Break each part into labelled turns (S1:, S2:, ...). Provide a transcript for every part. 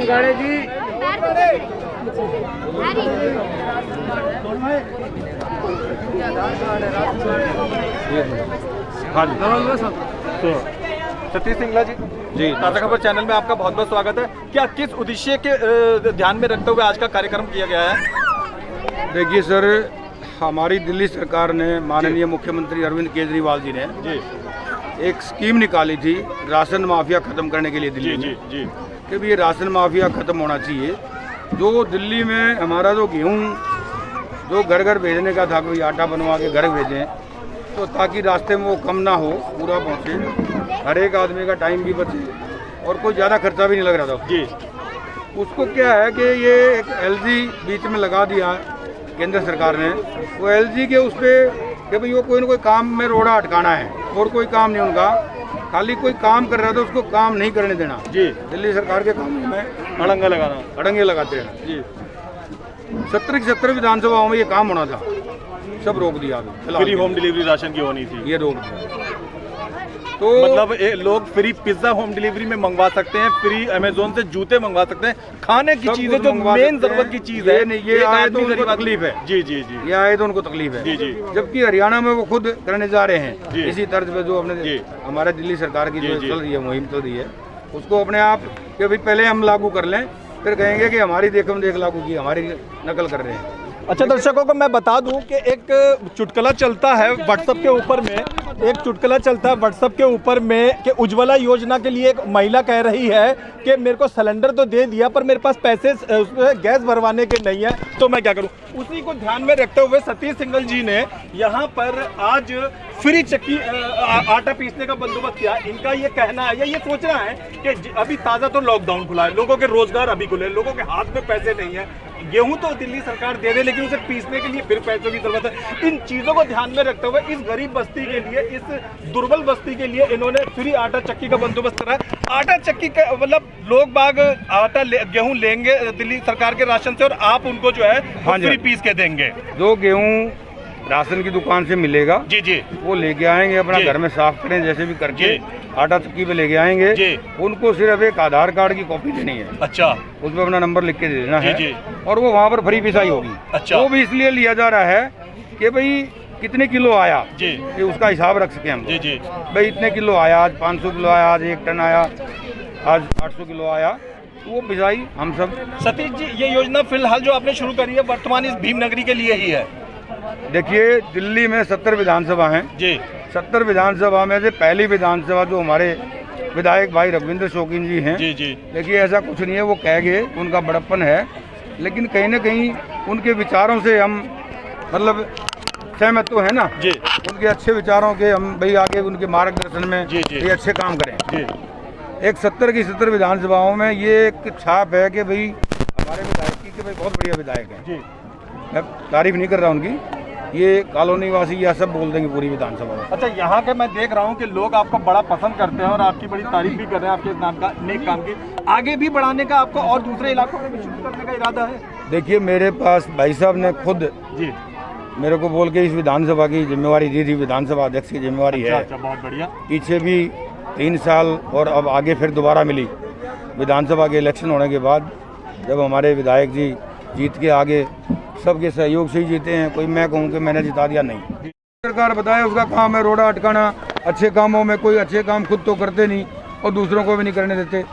S1: गाड़े जी
S2: हाँ जी। तो सतीश सिंगला जी ताज़ा खबर चैनल में आपका बहुत बहुत स्वागत है। क्या किस उद्देश्य के ध्यान में रखते हुए आज का कार्यक्रम किया गया है?
S3: देखिए सर, हमारी दिल्ली सरकार ने, माननीय मुख्यमंत्री अरविंद केजरीवाल जी ने एक स्कीम निकाली थी राशन माफिया ख़त्म करने के लिए दिल्ली में कि भी ये राशन माफिया ख़त्म होना चाहिए। जो दिल्ली में हमारा जो गेहूँ जो घर घर भेजने का था, कोई आटा बनवा के घर भेजें, तो ताकि रास्ते में वो कम ना हो, पूरा पहुँचे, हर एक आदमी का टाइम भी बचे और कोई ज़्यादा खर्चा भी नहीं लग रहा था जी। उसको क्या है कि ये एक एलजी बीच में लगा दिया केंद्र सरकार ने। वो एलजी के उस पर कि भाई वो कोई ना कोई काम में रोड़ा अटकाना है और कोई काम नहीं उनका, खाली कोई काम कर रहा था उसको काम नहीं करने देना जी। दिल्ली सरकार के कामों में अड़ंगे लगाते हैं जी। 70 की 70 विधानसभाओं में ये काम होना था, सब रोक दिया।
S2: फ्री होम डिलीवरी राशन की होनी थी,
S3: ये रोक दिया। तो
S2: मतलब लोग फ्री पिज्जा होम डिलीवरी में मंगवा सकते हैं, फ्री अमेजोन से जूते मंगवा सकते हैं, खाने की चीजें जो मेन जरूरत की चीज है।
S3: ये आए तो उनको तकलीफ है
S2: जी जी जी,
S3: ये आए तो उनको तकलीफ है
S2: जी जी।
S3: जबकि हरियाणा में वो खुद करने जा रहे हैं इसी तर्ज पे जो अपने हमारे दिल्ली सरकार की जो चल रही है, मुहिम चल रही है, उसको अपने आप कि भाई पहले हम लागू कर लें, फिर कहेंगे कि हमारी देख लागू की, हमारी नकल कर रहे हैं।
S2: अच्छा, दर्शकों को मैं बता दूं कि एक चुटकुला चलता है व्हाट्सएप के ऊपर में, एक चुटकुला चलता है व्हाट्सएप के ऊपर में कि उज्ज्वला योजना के लिए एक महिला कह रही है कि मेरे को सिलेंडर तो दे दिया पर मेरे पास पैसे उसमें गैस भरवाने के नहीं है, तो मैं क्या करूं। उसी को ध्यान में रखते हुए सतीश सिंगल जी ने यहाँ पर आज फ्री चक्की आटा पीसने का बंदोबस्त किया। इनका ये कहना है या ये सोचना है कि अभी ताज़ा तो लॉकडाउन खुला है, लोगों के रोजगार अभी खुले, लोगों के हाथ में पैसे नहीं है, गेहूं तो दिल्ली सरकार दे दे लेकिन उसे पीसने के लिए फिर पैसों की जरूरत है। इन चीजों को ध्यान में रखते हुए इस गरीब बस्ती के लिए, इस दुर्बल बस्ती के लिए इन्होंने फ्री आटा चक्की का बंदोबस्त करा। आटा चक्की का मतलब लोग बाग आटा गेहूं लेंगे दिल्ली सरकार के राशन से और आप उनको जो है फ्री पीस के देंगे।
S3: जो गेहूं राशन की दुकान से मिलेगा
S2: जी जी,
S3: वो लेके आएंगे, अपना घर में साफ करें जैसे भी करके आटा चक्की पे लेके आएंगे। उनको सिर्फ एक आधार कार्ड की कॉपी देनी है।
S2: अच्छा,
S3: उसमें अपना नंबर लिख के दे देना है
S2: जी।
S3: और वो वहाँ पर फ्री पिसाई होगी।
S2: अच्छा,
S3: वो भी इसलिए लिया जा रहा है कि भाई कितने किलो आया
S2: जी,
S3: कि उसका हिसाब रख सके हम
S2: जी जी।
S3: भाई इतने किलो आया, आज 500 किलो आया, आज 1 टन आया, आज 800 किलो आया, तो वो पिसाई हम सब।
S2: सतीश जी, ये योजना फिलहाल जो आपने शुरू करी है वर्तमान इस भीमनगरी के लिए ही है।
S3: देखिए, दिल्ली में 70 विधानसभा हैं जी। 70 विधानसभा में से पहली विधानसभा जो हमारे विधायक भाई रघुविंद्र शौकीन जी हैं जी जी। देखिए, ऐसा कुछ नहीं है, वो कह गए, उनका बड़प्पन है, लेकिन कहीं ना कहीं उनके विचारों से हम मतलब सहमत तो है ना जी। उनके अच्छे विचारों के हम भाई आगे उनके मार्गदर्शन में ये अच्छे काम करें जी। एक 70 की 70 विधानसभाओं में ये एक छाप है कि भाई हमारे विधायक की कि भाई बहुत बढ़िया विधायक है जी। मैं तारीफ नहीं कर रहा उनकी, ये कॉलोनी वासी या सब बोल देंगे पूरी विधानसभा में।
S2: अच्छा, यहाँ के मैं देख रहा हूँ कि लोग आपको बड़ा पसंद करते हैं और आपकी बड़ी तारीफ भी कर रहे हैं, आपके नाम का नेक काम की। आगे भी बढ़ाने का आपको और दूसरे इलाकों में भी शुरू करने का इरादा है?
S3: देखिए, मेरे पास भाई साहब ने खुद जी मेरे को बोल के इस विधानसभा की जिम्मेवारी दी थी, विधानसभा अध्यक्ष की जिम्मेवारी है।
S2: अच्छा, बहुत बढ़िया।
S3: पीछे भी 3 साल और अब आगे फिर दोबारा मिली विधानसभा के इलेक्शन होने के बाद, जब हमारे विधायक जी जीत के आगे सबके सहयोग से ही जीते हैं। कोई मैं कहूँ कि मैंने जिता दिया, नहीं। सरकार बताए उसका काम है रोड़ा अटकाना। अच्छे कामों में कोई अच्छे काम खुद तो करते नहीं और दूसरों को भी नहीं करने देते।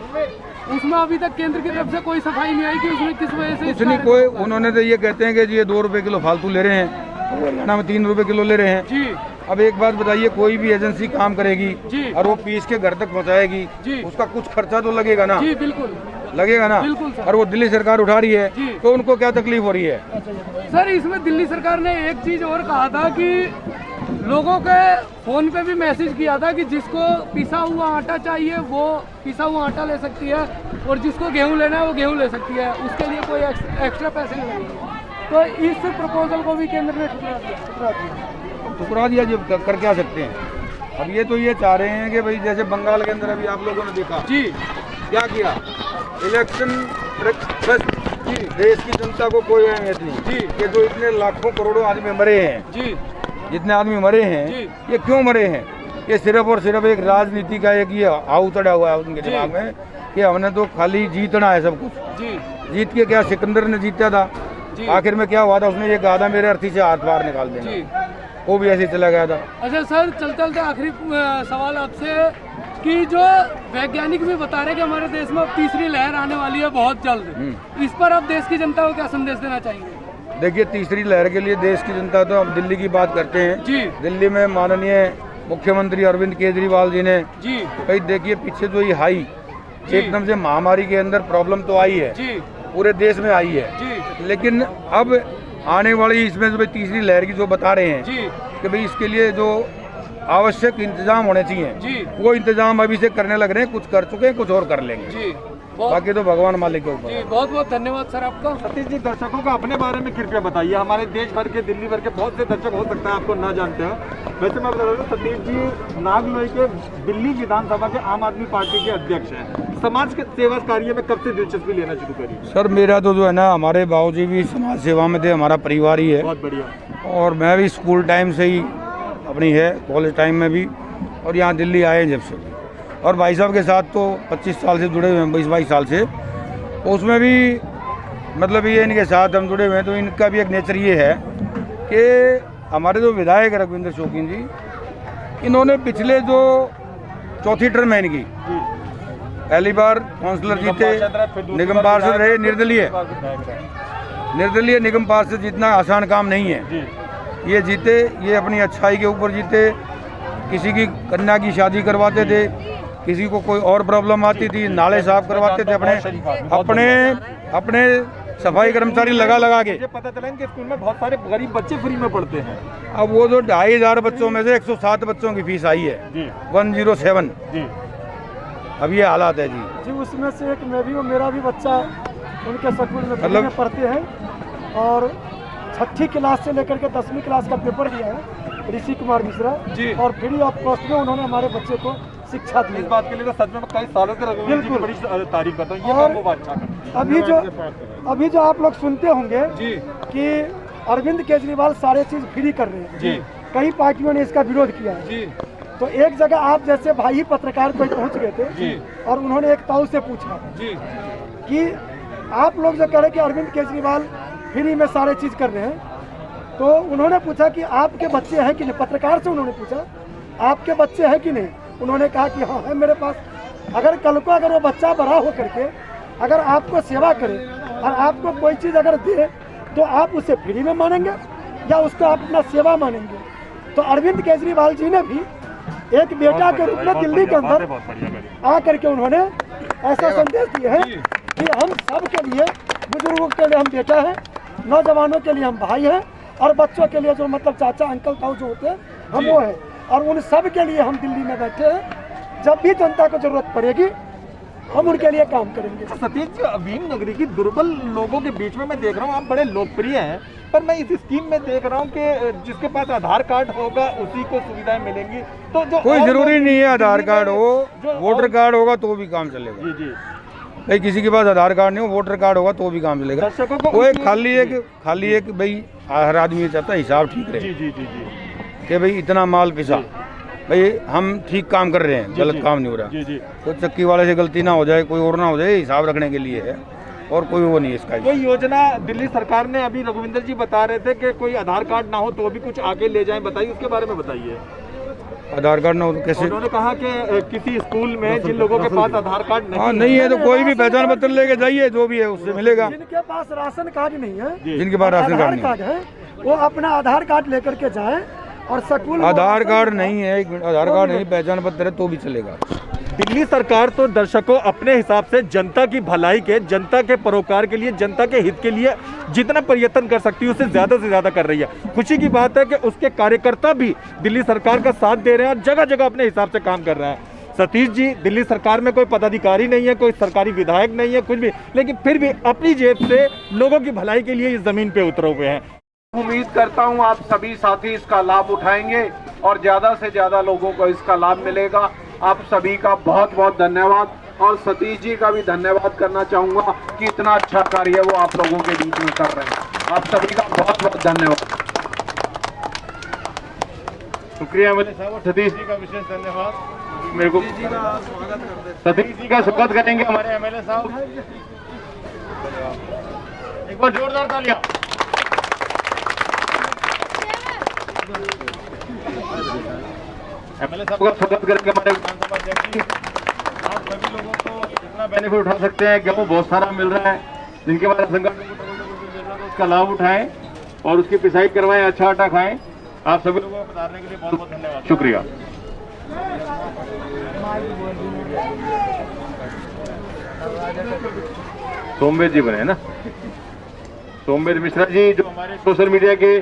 S1: उसमें अभी तक केंद्र की तरफ से कोई सफाई नहीं आई कि उसमें किस वजह से
S3: कुछ नहीं, कोई उन्होंने तो ये कहते हैं कि जी ये 2 रुपये किलो फालतू ले रहे हैं, तो हरियाणा में 3 रुपये किलो ले रहे हैं जी। अब एक बात बताइए, कोई भी एजेंसी काम करेगी जी और वो पीस के घर तक पहुँचाएगी जी, उसका कुछ खर्चा तो लगेगा ना जी। बिल्कुल लगेगा ना, और वो दिल्ली सरकार उठा रही है तो उनको क्या तकलीफ हो रही है?
S1: सर, इसमें दिल्ली सरकार ने एक चीज और कहा था कि लोगों के फोन पे भी मैसेज किया था कि जिसको पिसा हुआ आटा चाहिए वो पिसा हुआ आटा ले सकती है और जिसको गेहूं लेना है वो गेहूं ले सकती है, उसके लिए कोई एक्स्ट्रा पैसे नहीं लगेंगे। तो इस प्रपोजल को भी केंद्र ने
S3: ठुकरा दिया। जो कर क्या सकते हैं अब, ये तो ये चाह रहे हैं कि भाई जैसे बंगाल के अंदर अभी आप लोगों ने देखा जी क्या किया, इलेक्शन देश की जनता को कोई अहमियत नहीं जी, कि जो इतने लाखों करोड़ों आदमी मरे हैं जी, जितने आदमी मरे हैं ये क्यों मरे हैं? ये सिर्फ और सिर्फ एक राजनीति का एक ये आऊ चढ़ा हुआ है उनके दिमाग में कि हमने तो खाली जीतना है सब कुछ।
S1: जी
S3: जीत के क्या, सिकंदर ने जीता था,
S1: जी
S3: आखिर में क्या हुआ था, उसने ये कहा था मेरे अर्थी से हाथ बाहर निकाल देना,
S1: जी।
S3: वो भी ऐसे ही चला गया था।
S1: अच्छा सर, चलते चलते आखिरी सवाल आपसे कि जो वैज्ञानिक भी बता रहे हैं कि हमारे देश में अब तीसरी लहर आने वाली है बहुत जल्द, इस पर आप देश की जनता को क्या संदेश देना चाहेंगे?
S3: देखिए, तीसरी लहर के लिए देश की जनता, तो अब दिल्ली की बात करते हैं
S1: जी
S3: दिल्ली में माननीय मुख्यमंत्री अरविंद केजरीवाल जी ने
S1: जी
S3: भाई देखिए पीछे जो ये हाई
S1: जी।
S3: एकदम से महामारी के अंदर प्रॉब्लम तो आई है,
S1: जी
S3: पूरे देश में आई है,
S1: जी
S3: लेकिन अब आने वाली इसमें जो भाई तीसरी लहर की जो बता रहे हैं
S1: जी
S3: कि भाई इसके लिए जो आवश्यक इंतजाम होने चाहिए
S1: जी
S3: वो इंतजाम अभी से करने लग रहे हैं, कुछ कर चुके हैं, कुछ और कर लेंगे,
S1: जी। बहुत
S3: बाकी तो भगवान मालिक के ऊपर
S1: जी,
S3: है।
S1: बहुत बहुत धन्यवाद सर आपका।
S2: सतीश जी, दर्शकों को अपने बारे में कृपया बताइए। हमारे देश भर के, दिल्ली भर के बहुत से दर्शक हो सकता है आपको ना जानते हो। वैसे मैं बता दूं, सतीश जी नागलोई के दिल्ली विधानसभा के आम आदमी पार्टी के अध्यक्ष हैं। समाज के सेवा कार्य में कब से दिलचस्पी लेना शुरू करी?
S3: सर मेरा तो जो है ना, हमारे बाबूजी भी समाज सेवा में थे, हमारा परिवार ही है,
S2: बहुत बढ़िया।
S3: और मैं भी स्कूल टाइम से ही अपनी है, कॉलेज टाइम में भी, और यहाँ दिल्ली आए जब से, और भाई साहब के साथ तो 25 साल से जुड़े हुए हैं, 22 साल से, उसमें भी मतलब ये इनके साथ हम जुड़े हुए हैं। तो इनका भी एक नेचर ये है कि हमारे जो विधायक है रघुविंदर शौकीन जी, इन्होंने पिछले जो चौथी टर्म है इनकी, पहली बार काउंसलर जीते, निगम पार्षद रहे, निर्दलीय निगम पार्षद जीतना आसान काम नहीं है, ये जीते, ये अपनी अच्छाई के ऊपर जीते। किसी की कन्या की शादी करवाते थे, किसी को कोई और प्रॉब्लम आती थी, नाले साफ करवाते थे, अपने सफाई कर्मचारी लगा के।
S2: मुझे पता चला इनके स्कूल में बहुत सारे गरीब बच्चे फ्री में पढ़ते हैं।
S3: अब वो जो 2500 बच्चों में से 107 बच्चों की फीस आई है, 107
S2: जी।
S3: अब ये हालात है जी।
S4: जी उसमें से एक मैं भी हूँ, मेरा भी बच्चा उनके स्कूल में
S3: मतलब
S4: में पढ़ते हैं, और 6ठी क्लास से लेकर के 10वीं क्लास का पेपर दिया है ऋषि कुमार मिश्रा
S1: जी।
S4: और फ्री ऑफ कॉस्ट में उन्होंने हमारे बच्चे को शिक्षा दी।
S2: इस बात के लिए तो सच में कई सालों से रघुवीर जी की बड़ी तारीफ करता हूँ। ये
S4: और
S2: काम वो अच्छा करते हैं।
S4: अभी जो आप लोग सुनते होंगे
S1: जी
S4: कि अरविंद केजरीवाल सारे चीज फ्री कर रहे हैं,
S1: जी
S4: कई पार्टियों ने इसका विरोध किया है।
S1: जी
S4: तो एक जगह आप जैसे भाई पत्रकार कोई पहुंच गए थे
S1: जी
S4: और उन्होंने एक ताऊ से पूछा
S1: जी
S4: कि आप लोग जो कह रहे कि अरविंद केजरीवाल फ्री में सारे चीज कर रहे हैं, तो उन्होंने पूछा कि आपके बच्चे हैं कि नहीं, पत्रकार से उन्होंने पूछा आपके बच्चे हैं कि नहीं, उन्होंने कहा कि हाँ है मेरे पास। अगर कल को अगर वो बच्चा बड़ा हो करके अगर आपको सेवा करे और आपको कोई चीज़ अगर दे तो आप उसे फ्री में मानेंगे या उसको आप अपना सेवा मानेंगे? तो अरविंद केजरीवाल जी ने भी एक बेटा के रूप में दिल्ली के अंदर आ करके उन्होंने ऐसा संदेश दिया है कि हम सब के लिए, बुजुर्गों के लिए हम बेटा हैं, नौजवानों के लिए हम भाई हैं, और बच्चों के लिए जो मतलब चाचा अंकल ताऊ जो होते हैं हम वो हैं, और उन सब के लिए हम दिल्ली में बैठे हैं। जब भी जनता को जरूरत पड़ेगी हम उनके लिए काम करेंगे।
S2: सतीश जी, भीम नगरी की दुर्बल लोगों के बीच में मैं देख रहा हूँ आप बड़े लोकप्रिय हैं, पर मैं इस स्कीम में देख रहा हूँ कि जिसके पास आधार कार्ड होगा उसी को सुविधाएं मिलेंगी। तो जो
S3: कोई
S2: और
S3: जरूरी
S2: लोग
S3: नहीं है आधार कार्ड हो,
S2: जो
S3: वोटर कार्ड होगा तो भी काम चलेगा।
S2: जी जी।
S3: भाई किसी के पास आधार कार्ड नहीं हो, वोटर कार्ड होगा तो भी काम चलेगा।
S2: दर्शकों को
S3: वो एक
S2: उसकी-
S3: खाली एक भाई हर आदमी ये चाहता है हिसाब ठीक रहे
S2: जी जी जी जी
S3: कि भाई इतना माल पिसा, भाई हम ठीक काम कर रहे हैं, गलत काम नहीं हो रहा।
S2: जी जी।
S3: कोई चक्की वाले से गलती ना हो जाए, कोई और ना हो जाए, हिसाब रखने के लिए है, और कोई वो नहीं है इसका।
S2: कोई योजना दिल्ली सरकार ने, अभी रघुविंदर जी बता रहे थे कि कोई आधार कार्ड ना हो तो भी कुछ आगे ले जाएं, बताइए उसके बारे में बताइए।
S3: आधार कार्ड ना हो तो कैसे?
S2: उन्होंने कहा कि किसी स्कूल में जिन लोगों के पास आधार कार्ड नहीं
S3: हाँ नहीं है तो कोई भी पहचान पत्र लेके जाइए, जो भी है उससे मिलेगा।
S4: जिनके पास राशन कार्ड नहीं है,
S3: जिनके पास राशन कार्ड
S4: आधार
S3: नहीं है,
S4: कार्ड है, वो अपना आधार कार्ड लेकर के जाएं और स्कूल में
S3: आधार कार्ड नहीं है, एक मिनट, आधार कार्ड नहीं, पहचान पत्र है तो भी चलेगा।
S2: दिल्ली सरकार तो दर्शकों अपने हिसाब से जनता की भलाई के, जनता के परोपकार के लिए, जनता के हित के लिए जितना प्रयत्न कर सकती है उससे ज्यादा से ज्यादा कर रही है। खुशी की बात है कि उसके कार्यकर्ता भी दिल्ली सरकार का साथ दे रहे हैं और जगह जगह अपने हिसाब से काम कर रहे हैं। सतीश जी, दिल्ली सरकार में कोई पदाधिकारी नहीं है, कोई सरकारी विधायक नहीं है, कुछ भी, लेकिन फिर भी अपनी जेब से लोगों की भलाई के लिए इस जमीन पे उतरे हुए हैं।
S5: उम्मीद करता हूं आप सभी साथी इसका लाभ उठाएंगे और ज्यादा से ज्यादा लोगों को इसका लाभ मिलेगा। आप सभी का बहुत बहुत धन्यवाद, और सतीश जी का भी धन्यवाद करना चाहूंगा कि इतना अच्छा कार्य वो आप लोगों के बीच में कर रहे हैं। आप सभी का बहुत बहुत धन्यवाद।
S6: शुक्रिया एमएलए साहब और सतीश जी का विशेष धन्यवाद। मेरे को सतीश जी का स्वागत करेंगे हमारे एमएलए साहब, एक बार जोरदार तालियां। एमएलए साहब का स्वागत करेंगे हमारे विधानसभा अध्यक्ष जी। आप सभी लोगों को जितना बेनिफिट उठा सकते हैं, गेहूँ बहुत सारा मिल रहा है, जिनके बारे में उसका लाभ उठाएं और उसकी पिसाई करवाएं, अच्छा आटा खाएं। आप सभी लोगों को बताने के लिए बहुत बहुत धन्यवाद, शुक्रिया। सोमवेद जी बने ना, सोमवेद मिश्रा जी जो हमारे सोशल मीडिया के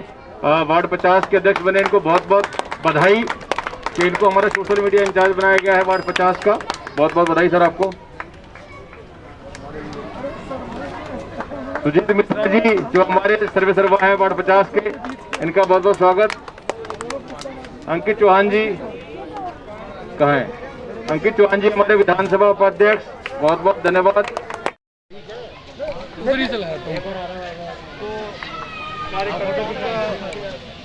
S6: वार्ड 50 के अध्यक्ष बने, इनको बहुत बहुत बधाई कि इनको हमारा सोशल मीडिया इंचार्ज बनाया गया है वार्ड 50 का। बहुत बहुत बधाई सर आपको। सुजीत मिश्रा जी जो हमारे सर्वे सर्वा है वार्ड 50 के, इनका बहुत बहुत स्वागत। अंकित चौहान जी कहाँ हैं? अंकित चौहान जी हमारे विधानसभा उपाध्यक्ष, बहुत बहुत धन्यवाद।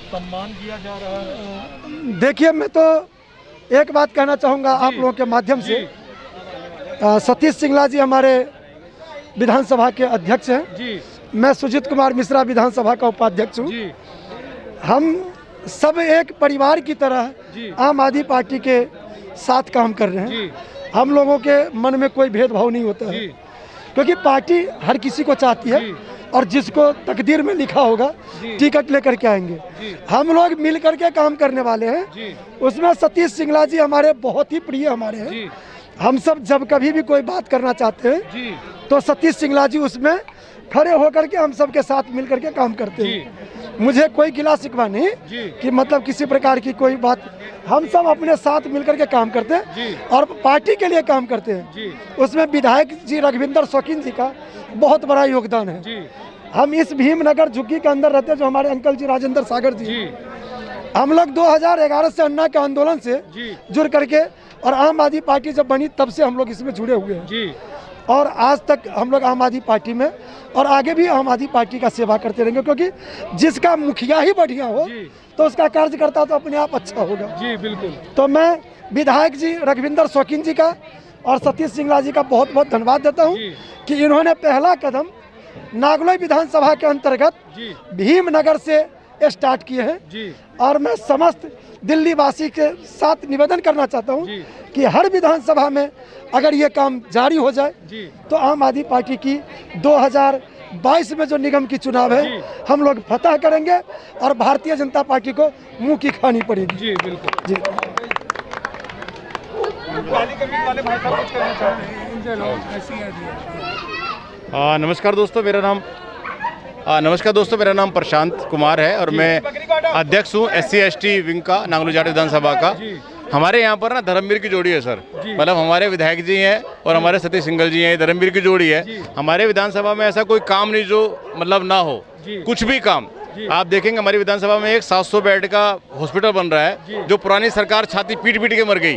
S2: सम्मान किया जा रहा है।
S4: देखिए, मैं तो एक बात कहना चाहूँगा आप लोगों के माध्यम से। सतीश सिंगला जी हमारे विधानसभा के अध्यक्ष हैं जी। मैं सुजीत कुमार मिश्रा विधानसभा का उपाध्यक्ष हूँ। हम सब एक परिवार की तरह आम आदमी पार्टी के साथ काम कर रहे हैं। हम लोगों के मन में कोई भेदभाव नहीं होता है, क्योंकि पार्टी हर किसी को चाहती है और जिसको तकदीर में लिखा होगा टिकट लेकर के आएंगे। हम लोग मिल करके काम करने वाले हैं। उसमें सतीश सिंगला जी हमारे बहुत ही प्रिय हमारे हैं। हम सब जब कभी भी कोई बात करना चाहते हैं तो सतीश सिंगला जी उसमें खड़े होकर के हम सब के साथ मिल करके काम करते हैं। मुझे कोई गिला शिकवा नहीं कि मतलब किसी प्रकार की कोई बात, हम सब अपने साथ मिल करके काम करते हैं और पार्टी के लिए काम करते हैं। उसमें विधायक जी रघविंदर शौकीन जी का बहुत बड़ा योगदान है। हम इस भीमनगर झुग्गी के अंदर रहते हैं, जो हमारे अंकल जी राजेंद्र सागर जी, हम लोग 2011 से अन्ना के आंदोलन से जुड़ करके और आम आदमी पार्टी जब बनी तब से हम लोग इसमें जुड़े हुए हैं और आज तक हम लोग आम आदमी पार्टी में और आगे भी आम आदमी पार्टी का सेवा करते रहेंगे, क्योंकि जिसका मुखिया ही बढ़िया हो तो उसका कार्यकर्ता तो अपने आप अच्छा होगा। जी बिल्कुल। तो मैं विधायक जी रघविंदर शौकीन जी का और सतीश सिंगला जी का बहुत बहुत धन्यवाद देता हूँ कि इन्होंने पहला कदम नागलोई विधानसभा के अंतर्गत भीमनगर से स्टार्ट किए हैं। और मैं समस्त दिल्ली वासी के साथ निवेदन करना चाहता हूं कि हर विधानसभा में अगर ये काम जारी हो जाए तो आम आदमी पार्टी की 2022 में जो निगम की चुनाव है हम लोग फतह करेंगे और भारतीय जनता पार्टी को मुंह की खानी पड़ेगी। जी बिल्कुल। जी
S6: नमस्कार दोस्तों, मेरा नाम प्रशांत कुमार है और मैं अध्यक्ष हूँ SC/ST विंग का नांगलो जाट विधानसभा का। हमारे यहाँ पर ना धर्मवीर की जोड़ी है सर, मतलब हमारे विधायक जी हैं और हमारे सतीश सिंगल जी हैं, धर्मवीर की जोड़ी है। हमारे विधानसभा में ऐसा कोई काम नहीं जो मतलब ना हो, कुछ भी काम आप देखेंगे। हमारी विधानसभा में एक 700 बेड का हॉस्पिटल बन रहा है, जो पुरानी सरकार छाती पीट पीट के मर गई,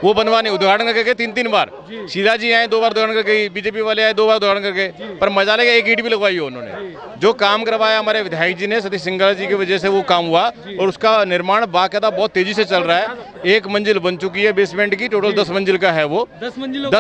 S6: वो बनवाने उद्घाटन करके 3-3 बार शीला जी आए, 2 बार उद्घाटन करके, बीजेपी वाले आए 2 बार उद्घाटन करके, पर मजा लगा एक ईंट भी लगवाई हो उन्होंने। जो काम करवाया हमारे विधायक जी ने, सतीश सिंगला जी की वजह से वो काम हुआ और उसका निर्माण बाकायदा बहुत तेजी से चल रहा है। 1 मंजिल बन चुकी है बेसमेंट की, टोटल 10 मंजिल का है वो, 10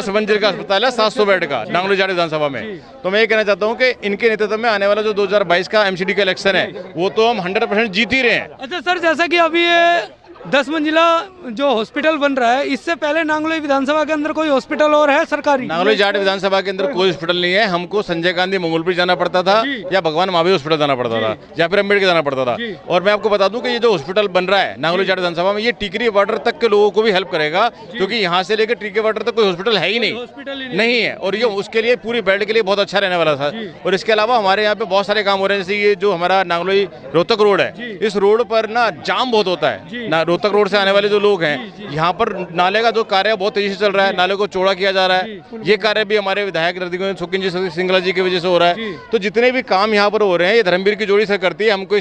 S6: मंजिल का अस्पताल है, 700 बेड का नांगलो जाट विधानसभा में। तो मैं ये कहना चाहता हूँ कि इनके नेतृत्व में आने वाला जो 2022 का MCD का इलेक्शन है वो तो हम 100% जीत ही रहे हैं।
S1: अच्छा सर, जैसा कि अभी ये 10 मंजिला जो हॉस्पिटल बन रहा है, इससे पहले नांगलोई विधानसभा के अंदर कोई हॉस्पिटल और है सरकारी?
S6: नांगलोई जाट विधानसभा के अंदर कोई हॉस्पिटल नहीं है। हमको संजय गांधी मंगोलपुर जाना पड़ता था या भगवान महावीर हॉस्पिटल जाना पड़ता था या फिर अम्बेडकर जाना पड़ता था। और मैं आपको बता दूं कि ये जो हॉस्पिटल बन रहा है नांगलोई जाट विधानसभा में, ये टीकरी बॉर्डर तक के लोगों को भी हेल्प करेगा, क्योंकि यहाँ से लेकर टीकरी बॉर्डर तक कोई हॉस्पिटल है ही नहीं है। और ये उसके लिए पूरी बेल्ट के लिए बहुत अच्छा रहने वाला था। और इसके अलावा हमारे यहाँ पे बहुत सारे काम हो रहे हैं, जैसे ये जो हमारा नांगलोई रोहतक रोड है, इस रोड पर ना जाम बहुत होता है ना। रोहतक रोड से आने वाले जो लोग हैं, यहाँ पर नाले का जो कार्य बहुत तेजी से चल रहा है, नाले को चौड़ा किया जा रहा है। ये कार्य भी हमारे विधायक रघुवीर शौकीन जी, सतीश सिंगला जी की वजह से हो रहा है। तो जितने भी काम यहाँ पर हो रहे हैं, ये धर्मवीर की जोड़ी से करती है। हमको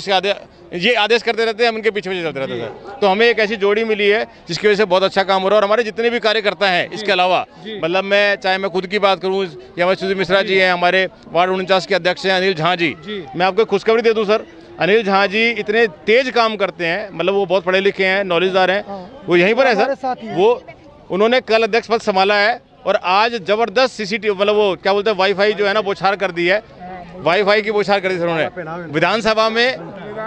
S6: ये आदेश करते रहते हैं, हम इनके पीछे पीछे चलते रहते हैं। तो हमें एक ऐसी जोड़ी मिली है जिसकी वजह से बहुत अच्छा काम हो रहा है। और हमारे जितने भी कार्यकर्ता हैं इसके अलावा, मतलब चाहे मैं खुद की बात करूँ या हमारे सुजीत मिश्रा जी हैं, हमारे वार्ड 49 के अध्यक्ष हैं अनिल झा जी, मैं आपको खुशखबरी दे दूँ सर, अनिल झा जी इतने तेज काम करते हैं, मतलब वो बहुत पढ़े लिखे हैं, नॉलेजदार हैं, वो यहीं पर है सर। वो उन्होंने कल अध्यक्ष पद संभाला है और आज जबरदस्त सीसीटीवी, मतलब वो क्या बोलते हैं, वाईफाई जो है ना बौछार कर दी है, वाईफाई की बौछार कर दी सर उन्होंने। विधानसभा में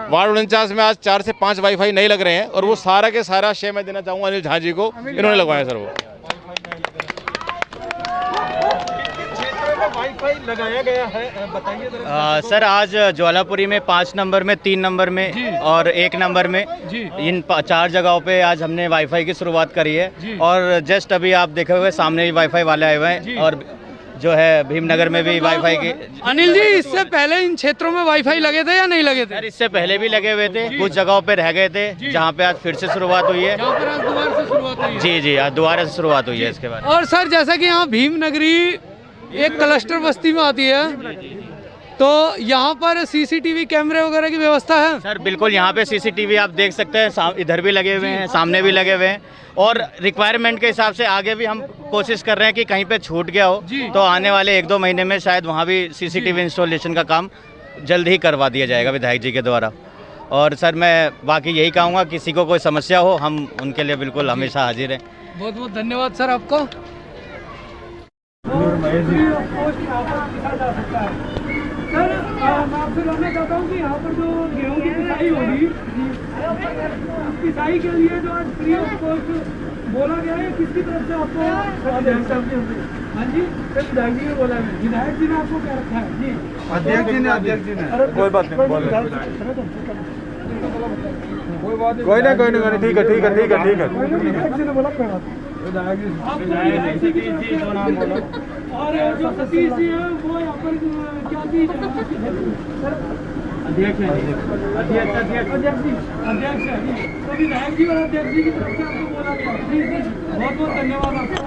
S6: वार्ड 49 में आज 4 से 5 वाईफाई नहीं लग रहे हैं और वो सारा के सारा श्रेय मैं देना चाहूँगा अनिल झा जी को, इन्होंने लगवाया सर। वो
S2: वाईफाई लगाया गया है, बताइए जरा।
S7: सर आज ज्वालापुरी में 5 नंबर में, 3 नंबर में और 1 नंबर में, इन 4 जगहों पे आज हमने वाईफाई की शुरुआत करी है। और जस्ट अभी आप देखे हुए सामने भी वाईफाई वाले आए हुए हैं और जो है भीमनगर में भी वाईफाई के।
S1: अनिल जी, इससे पहले इन क्षेत्रों में वाईफाई लगे थे या नहीं लगे थे?
S7: सर इससे पहले भी लगे हुए थे, कुछ जगहों पे रह गए थे, जहाँ पे आज फिर से शुरुआत हुई है।
S1: यहाँ पर आज दोबारा से शुरुआत हुई है।
S7: जी जी, आज दोबारा से शुरुआत हुई है इसके बाद।
S1: और सर जैसा कि यहाँ भीमनगरी एक क्लस्टर बस्ती में आती है, तो यहाँ पर सीसीटीवी कैमरे वगैरह की व्यवस्था है?
S7: सर बिल्कुल, यहाँ पे सीसीटीवी आप देख सकते हैं, इधर भी लगे हुए हैं, सामने भी लगे हुए हैं और रिक्वायरमेंट के हिसाब से आगे भी हम कोशिश कर रहे हैं कि कहीं पे छूट गया हो तो आने वाले 1-2 महीने में शायद वहाँ भी सीसीटीवी इंस्टॉलेशन का काम जल्द ही करवा दिया जाएगा विधायक जी के द्वारा। और सर मैं बाकी यही कहूँगा, किसी को कोई समस्या हो हम उनके लिए बिल्कुल हमेशा हाजिर हैं।
S1: बहुत बहुत धन्यवाद सर आपको। सर मैं आपसे जानना चाहता हूँ कि यहाँ पर जो गेहूँ की पिसाई होगी, पिसाई के लिए जो आज फ्री ऑफ कॉस्ट बोला गया है, किसकी तरफ से आपको? हाँ जी, विधायक जी ने बोला है। विधायक जी ने आपको क्या रखा है? जी
S3: अध्यक्ष जी ने
S2: कोई बात नहीं, कोई नहीं, ठीक है।
S4: विधायक जी ने बोला कोई बात
S1: और जो सतीश जी है वो यहाँ पर क्या चीज है? अध्यक्ष है जी, अध्यक्ष है जी। तो विधायक जी और अध्यक्ष जी की तरफ से आपको बोला गया। बहुत बहुत धन्यवाद आपका।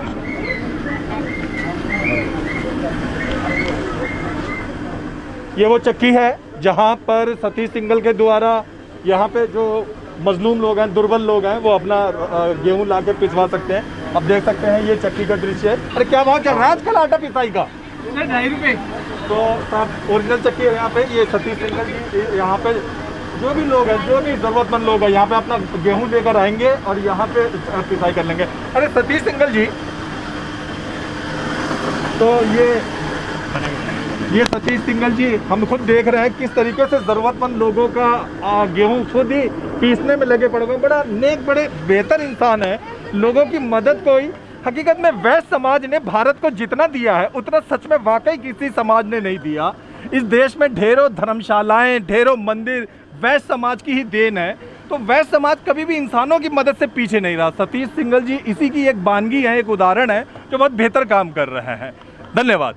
S2: ये वो चक्की है जहाँ पर सतीश सिंघल के द्वारा यहाँ पे जो मजलूम लोग हैं, दुर्बल लोग हैं, वो अपना गेहूं ला के पिसवा सकते हैं। अब देख सकते हैं ये चक्की का दृश्य है। अरे क्या भाव चल रहा है आजकल आटा पिसाई का?
S1: 2.5 रुपये।
S2: तो सब ओरिजिनल चक्की है यहाँ पे। ये सतीश सिंघल जी यहाँ पे जो भी लोग हैं, जो भी ज़रूरतमंद लोग हैं, यहाँ पे अपना गेहूं लेकर आएंगे और यहाँ पे पिसाई कर लेंगे। अरे सतीश सिंघल जी, तो ये सतीश सिंघल जी, हम खुद देख रहे हैं किस तरीके से ज़रूरतमंद लोगों का गेहूं खुद ही पीसने में लगे पड़े हुए। बड़ा नेक, बड़े बेहतर इंसान है, लोगों की मदद कोई। हकीकत में वैश्य समाज ने भारत को जितना दिया है उतना सच में वाकई किसी समाज ने नहीं दिया। इस देश में ढेरों धर्मशालाएं, ढेरों मंदिर वैश्य समाज की ही देन है। तो वैश्य समाज कभी भी इंसानों की मदद से पीछे नहीं रहा। सतीश सिंघल जी इसी की एक बानगी है, एक उदाहरण है जो बहुत बेहतर काम कर रहे हैं। धन्यवाद।